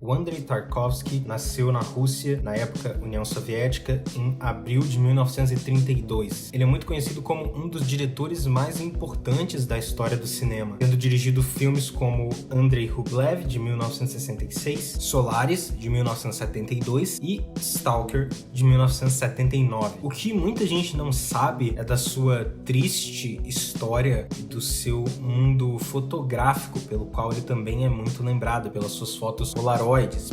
O Andrei Tarkovsky nasceu na Rússia, na época União Soviética, em abril de 1932. Ele é muito conhecido como um dos diretores mais importantes da história do cinema, tendo dirigido filmes como Andrei Rublev, de 1966, Solaris, de 1972 e Stalker, de 1979. O que muita gente não sabe é da sua triste história e do seu mundo fotográfico, pelo qual ele também é muito lembrado pelas suas fotos Polaroid,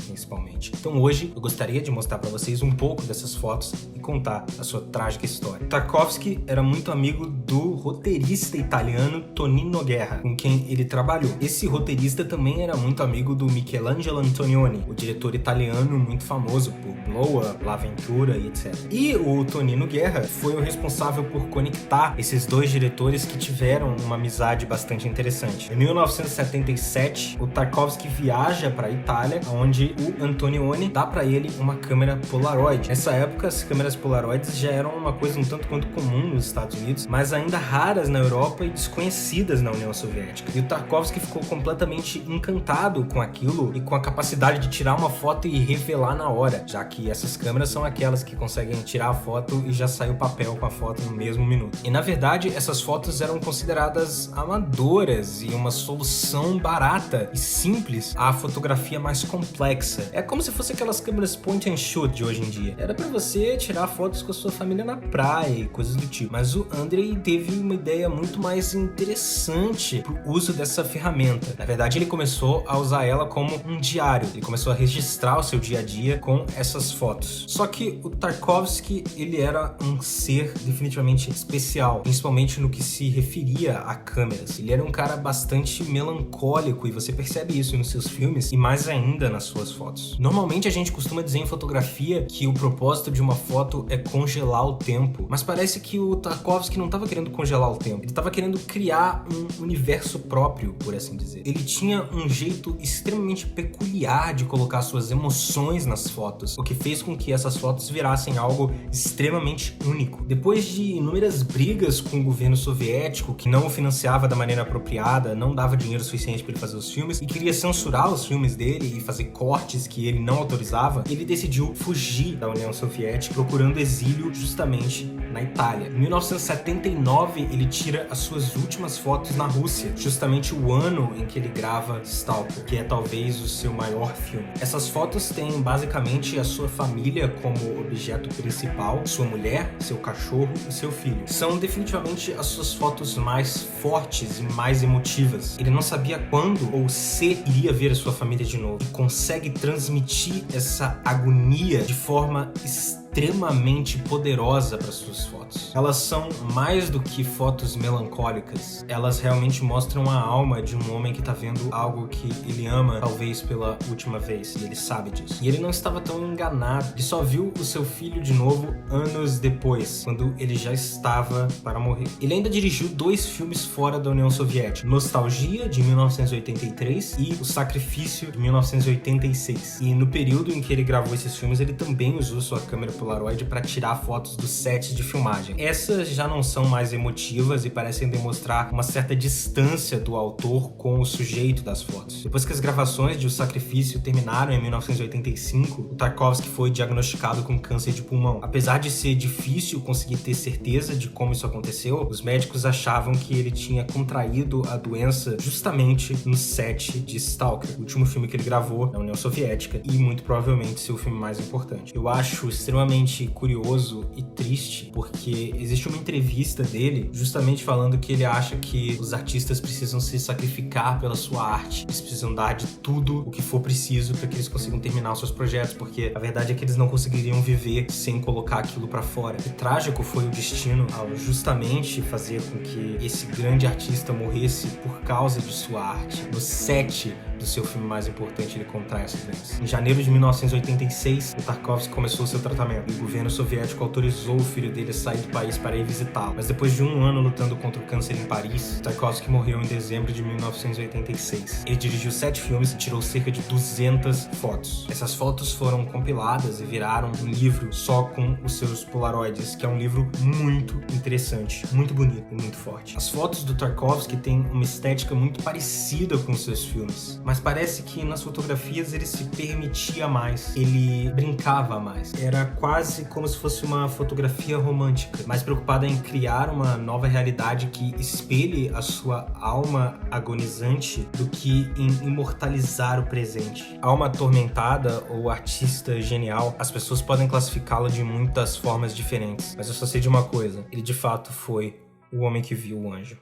principalmente. Então hoje eu gostaria de mostrar para vocês um pouco dessas fotos e contar a sua trágica história. Tarkovsky era muito amigo do roteirista italiano Tonino Guerra, com quem ele trabalhou. Esse roteirista também era muito amigo do Michelangelo Antonioni, o diretor italiano muito famoso por Blow Up, La Ventura e etc. E o Tonino Guerra foi o responsável por conectar esses dois diretores que tiveram uma amizade bastante interessante. Em 1977, o Tarkovsky viaja para a Itália, onde o Antonioni dá para ele uma câmera Polaroid. Nessa época, as câmeras Polaroids já eram uma coisa um tanto quanto comum nos Estados Unidos, mas ainda raras na Europa e desconhecidas na União Soviética. E o Tarkovsky ficou completamente encantado com aquilo e com a capacidade de tirar uma foto e revelar na hora, já que essas câmeras são aquelas que conseguem tirar a foto e já sai o papel com a foto no mesmo minuto. E na verdade, essas fotos eram consideradas amadoras e uma solução barata e simples à fotografia mais complexa. É como se fosse aquelas câmeras point and shoot de hoje em dia. Era pra você tirar fotos com a sua família na praia e coisas do tipo. Mas o Andrei teve uma ideia muito mais interessante pro uso dessa ferramenta. Na verdade, ele começou a usar ela como um diário. Ele começou a registrar o seu dia a dia com essas fotos. Só que o Tarkovsky, ele era um ser definitivamente especial, principalmente no que se referia a câmeras. Ele era um cara bastante melancólico e você percebe isso nos seus filmes e mais ainda nas suas fotos. Normalmente a gente costuma dizer em fotografia que o propósito de uma foto é congelar o tempo, mas parece que o Tarkovsky não estava querendo congelar o tempo, ele estava querendo criar um universo próprio, por assim dizer. Ele tinha um jeito extremamente peculiar de colocar suas emoções nas fotos, o que fez com que essas fotos virassem algo extremamente único. Depois de inúmeras brigas com o governo soviético, que não o financiava da maneira apropriada, não dava dinheiro suficiente para ele fazer os filmes e queria censurar os filmes dele e fazer cortes que ele não autorizava, ele decidiu fugir da União Soviética, procurando exílio justamente na Itália. Em 1979, ele tira as suas últimas fotos na Rússia, justamente o ano em que ele grava Stalker, que é talvez o seu maior filme. Essas fotos têm basicamente a sua família como objeto principal, sua mulher, seu cachorro e seu filho. São definitivamente as suas fotos mais fortes e mais emotivas. Ele não sabia quando ou se iria ver a sua família de novo. E consegue transmitir essa agonia de forma extremamente poderosa para suas fotos. Elas são mais do que fotos melancólicas. Elas realmente mostram a alma de um homem que tá vendo algo que ele ama, talvez pela última vez, e ele sabe disso. E ele não estava tão enganado. Ele só viu o seu filho de novo anos depois, quando ele já estava para morrer. Ele ainda dirigiu 2 filmes fora da União Soviética: Nostalgia, de 1983, e O Sacrifício, de 1986. E no período em que ele gravou esses filmes, ele também usou sua câmera Polaroid para tirar fotos dos sets de filmagem. Essas já não são mais emotivas e parecem demonstrar uma certa distância do autor com o sujeito das fotos. Depois que as gravações de O Sacrifício terminaram em 1985, o Tarkovsky foi diagnosticado com câncer de pulmão. Apesar de ser difícil conseguir ter certeza de como isso aconteceu, os médicos achavam que ele tinha contraído a doença justamente no set de Stalker, o último filme que ele gravou na União Soviética e muito provavelmente seu filme mais importante. Eu acho extremamente curioso e triste, porque existe uma entrevista dele justamente falando que ele acha que os artistas precisam se sacrificar pela sua arte, eles precisam dar de tudo o que for preciso para que eles consigam terminar os seus projetos, porque a verdade é que eles não conseguiriam viver sem colocar aquilo para fora. E trágico foi o destino ao justamente fazer com que esse grande artista morresse por causa de sua arte. No set do seu filme mais importante, ele contrai essa doença. Em janeiro de 1986, o Tarkovsky começou seu tratamento e o governo soviético autorizou o filho dele a sair do país para ir visitá-lo. Mas depois de um ano lutando contra o câncer em Paris, Tarkovsky morreu em dezembro de 1986. Ele dirigiu 7 filmes e tirou cerca de 200 fotos. Essas fotos foram compiladas e viraram um livro só com os seus Polaroids, que é um livro muito interessante, muito bonito e muito forte. As fotos do Tarkovsky têm uma estética muito parecida com os seus filmes. mas parece que nas fotografias ele se permitia mais, ele brincava mais. Era quase como se fosse uma fotografia romântica, mais preocupada em criar uma nova realidade que espelhe a sua alma agonizante do que em imortalizar o presente. Alma atormentada ou artista genial, as pessoas podem classificá-lo de muitas formas diferentes, mas eu só sei de uma coisa: ele de fato foi o homem que viu o anjo.